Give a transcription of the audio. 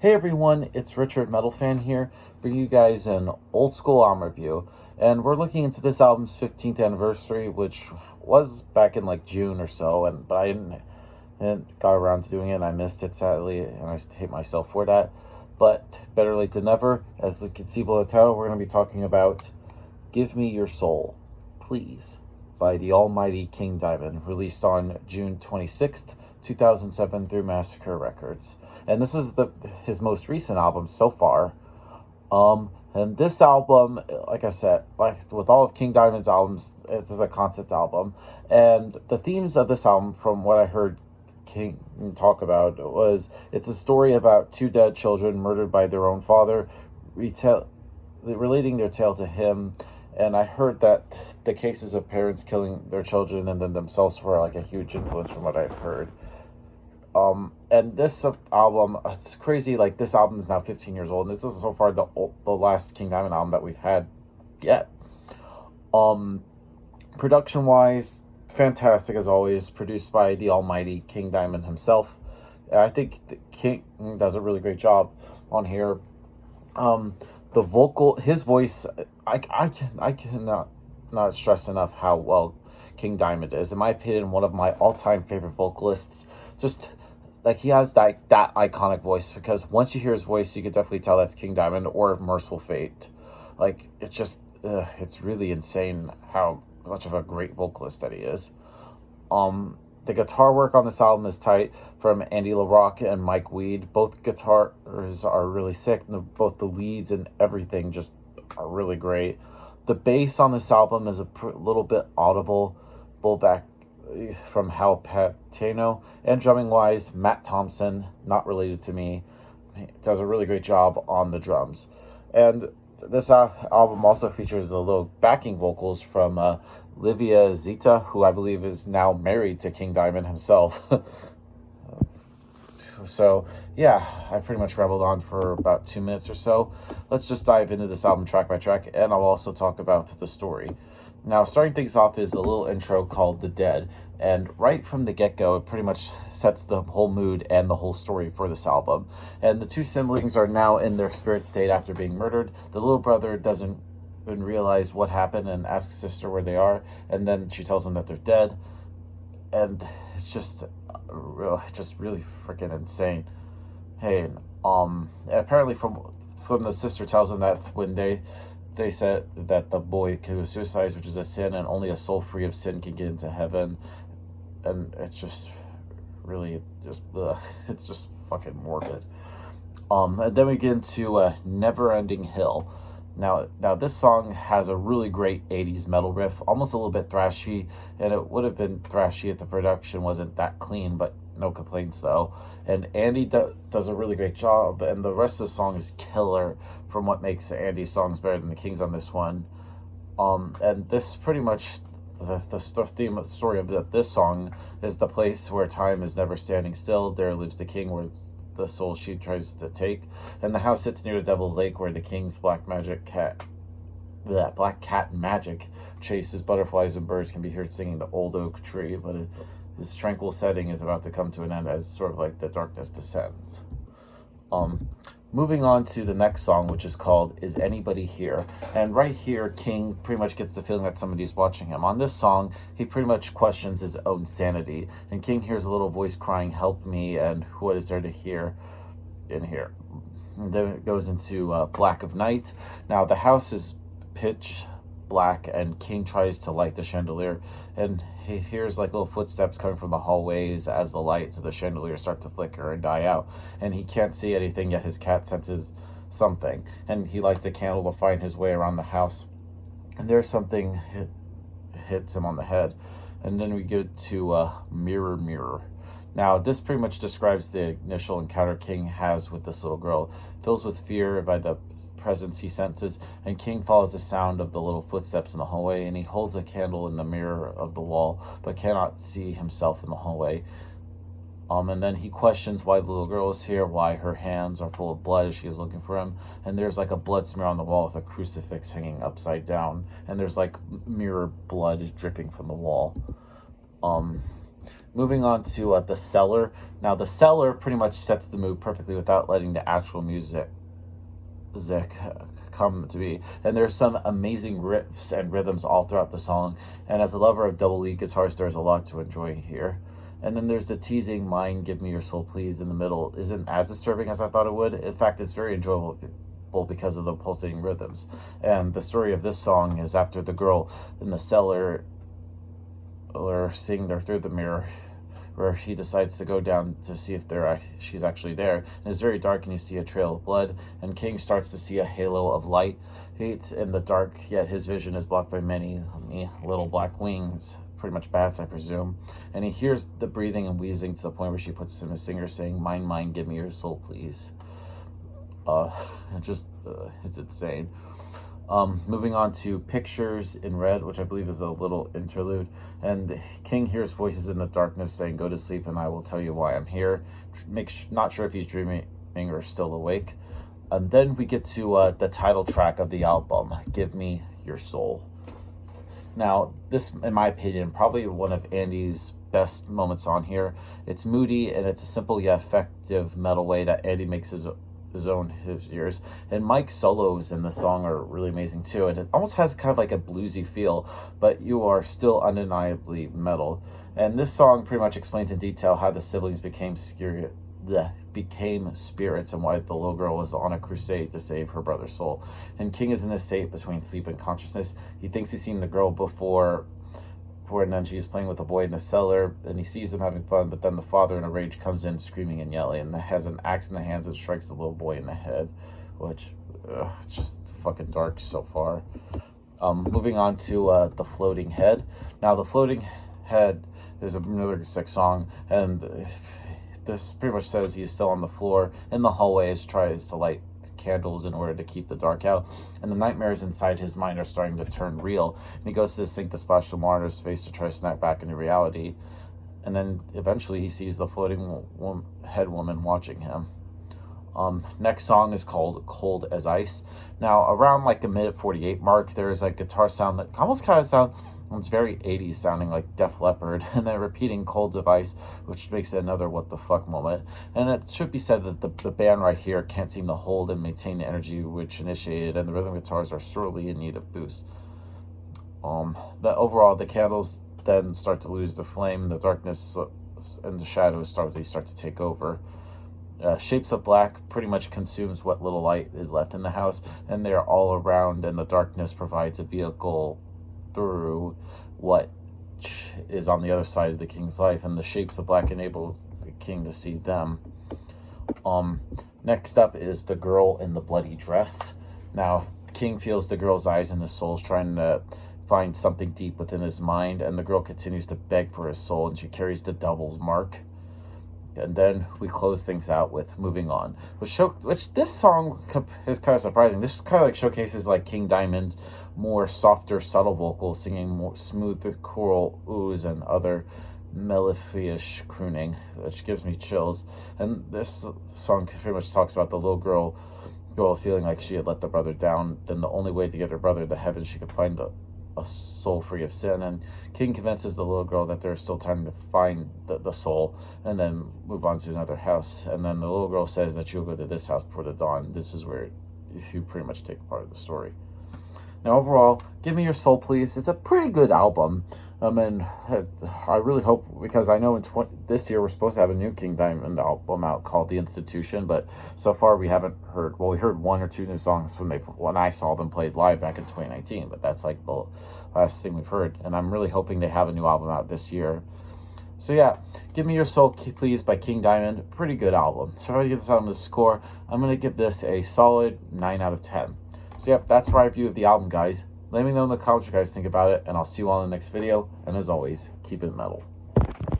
Hey everyone, it's Richard Metal Fan here, bringing you guys an old school album review. And we're looking into this album's 15th anniversary, which was back in like June or so, but I didn't got around to doing it and I missed it sadly, and I hate myself for that. But better late than never. As you can see below the title, we're going to be talking about Give Me Your Soul, Please, by the almighty King Diamond, released on June 26th, 2007 through Massacre Records. And this is his most recent album so far. And this album, like I said, like with all of King Diamond's albums, this is a concept album. And the themes of this album, from what I heard King talk about, was it's a story about two dead children murdered by their own father, relating their tale to him. And I heard that the cases of parents killing their children and then themselves were like a huge influence from what I've heard. And this album, it's crazy. Like, this album is now 15 years old, and this is so far the last King Diamond album that we've had yet. Production wise, fantastic as always. Produced by the almighty King Diamond himself. I think the King does a really great job on here. His voice, I cannot not stress enough how well King Diamond is. In my opinion, one of my all-time favorite vocalists. Just like, he has that iconic voice, because once you hear his voice, you can definitely tell that's King Diamond or Merciful Fate. Like, it's just, it's really insane how much of a great vocalist that he is. The guitar work on this album is tight, from Andy LaRocque and Mike Weed. Both guitars are really sick. Both the leads and everything just are really great. The bass on this album is a little bit audible, back from Hal Patino. And drumming wise, Matt Thompson, not related to me, does a really great job on the drums. And this album also features a little backing vocals from Livia Zeta, who I believe is now married to King Diamond himself. So, yeah, I pretty much rambled on for about 2 minutes or so. Let's just dive into this album track by track, and I'll also talk about the story. Now, starting things off is a little intro called The Dead, and right from the get-go, it pretty much sets the whole mood and the whole story for this album. And the two siblings are now in their spirit state after being murdered. The little brother doesn't even realize what happened and asks his sister where they are, and then she tells him that they're dead. And it's just really freaking insane. Hey, apparently from the sister tells him that when they said that the boy committed suicide, which is a sin, and only a soul free of sin can get into heaven. And it's just really it's just fucking morbid. And then we get into Neverending Hill. Now this song has a really great 80s metal riff, almost a little bit thrashy, and it would have been thrashy if the production wasn't that clean, but no complaints though. And Andy does a really great job, and the rest of the song is killer, from what makes Andy's songs better than the King's on this one. And this pretty much, the theme of the story of this song is the place where time is never standing still. There lives the king, where the soul she tries to take, and the house sits near the Devil's Lake, where the king's black cat magic chases butterflies and birds can be heard singing the old oak tree. But this tranquil setting is about to come to an end as sort of like the darkness descends. Moving on to the next song, which is called Is Anybody Here? And right here, King pretty much gets the feeling that somebody's watching him. On this song, he pretty much questions his own sanity. And King hears a little voice crying, "Help me," and what is there to hear in here? And then it goes into Black of Night. Now, the house is pitch black, and King tries to light the chandelier, and he hears like little footsteps coming from the hallways as the lights of the chandelier start to flicker and die out, and he can't see anything, yet his cat senses something, and he lights a candle to find his way around the house, and there's something hits him on the head. And then we go to Mirror Mirror. Now, this pretty much describes the initial encounter King has with this little girl. Fills with fear by the presence he senses, and King follows the sound of the little footsteps in the hallway, and he holds a candle in the mirror of the wall, but cannot see himself in the hallway. And then he questions why the little girl is here, why her hands are full of blood as she is looking for him. And there's like a blood smear on the wall with a crucifix hanging upside down. And there's like mirror blood is dripping from the wall. Moving on to The Cellar. Now, The Cellar pretty much sets the mood perfectly without letting the actual music come to be. And there's some amazing riffs and rhythms all throughout the song. And as a lover of double lead guitars, there's a lot to enjoy here. And then there's the teasing "Mine, Give Me Your Soul Please" in the middle. Isn't as disturbing as I thought it would. In fact, it's very enjoyable because of the pulsating rhythms. And the story of this song is after the girl in the cellar or seeing her through the mirror, where he decides to go down to see if she's actually there. And it's very dark, and you see a trail of blood, and King starts to see a halo of light in the dark, yet his vision is blocked by many little black wings, pretty much bats, I presume. And he hears the breathing and wheezing to the point where she puts him a singer saying, "Mine, mine, give me your soul, please." It's insane. Moving on to Pictures in Red, which I believe is a little interlude. And King hears voices in the darkness saying, "Go to sleep and I will tell you why I'm here." Not sure if he's dreaming or still awake. And then we get to the title track of the album, "Give Me Your Soul." Now, this, in my opinion, probably one of Andy's best moments on here. It's moody, and it's a simple yet effective metal way that Andy makes his years. And Mike's solos in the song are really amazing too. And it almost has kind of like a bluesy feel, but you are still undeniably metal. And this song pretty much explains in detail how the siblings became spirits and why the little girl was on a crusade to save her brother's soul. And King is in a state between sleep and consciousness. He thinks he's seen the girl before, and then she's playing with a boy in the cellar, and he sees them having fun, but then the father in a rage comes in screaming and yelling, and has an axe in the hands and strikes the little boy in the head, which it's just fucking dark so far. Moving on to The Floating Head. Now, The Floating Head is another sick song, and this pretty much says he's still on the floor in the hallway as he tries to light candles in order to keep the dark out, and the nightmares inside his mind are starting to turn real, and he goes to the sink to splash some water on his face to try to snap back into reality, and then eventually he sees the floating head woman watching him. Next song is called "Cold as Ice." Now, around like the minute 48 mark, there's a guitar sound that almost kind of sounds, it's very 80s sounding, like Def Leppard, and then repeating "Cold as Ice," which makes it another what the fuck moment. And it should be said that the band right here can't seem to hold and maintain the energy which initiated, and the rhythm guitars are sorely in need of boost. But overall, the candles then start to lose their flame, the darkness and the shadows start to take over. Shapes of Black pretty much consumes what little light is left in the house, and they're all around, and the darkness provides a vehicle through what is on the other side of the king's life, and the Shapes of Black enable the king to see them. Next up is The Girl in the Bloody Dress. Now, the king feels the girl's eyes in his soul, trying to find something deep within his mind, and the girl continues to beg for his soul, and she carries the devil's mark. And then we close things out with "Moving On," which this song is kind of surprising. This kind of like showcases like King Diamond's more softer, subtle vocals, singing more smooth choral oohs and other mellifluous crooning, which gives me chills. And this song pretty much talks about the little girl feeling like she had let the brother down. Then the only way to get her brother to heaven, she could find a soul free of sin, and King convinces the little girl that there's still time to find the soul and then move on to another house. And then the little girl says that she'll go to this house before the dawn. This is where you pretty much take part of the story. Now, overall, "Give Me Your Soul Please" it's a pretty good album. And I really hope, because I know this year we're supposed to have a new King Diamond album out called "The Institution," but so far we haven't heard, well, we heard one or two new songs when I saw them played live back in 2019, but that's like the last thing we've heard, and I'm really hoping they have a new album out this year. So yeah, "Give Me Your Soul Please" by King Diamond, pretty good album. So if I get this album a score, I'm going to give this a solid 9 out of 10. So yep, that's my review of the album, guys. Let me know in the comments what you guys think about it, and I'll see you all in the next video. And as always, keep it metal.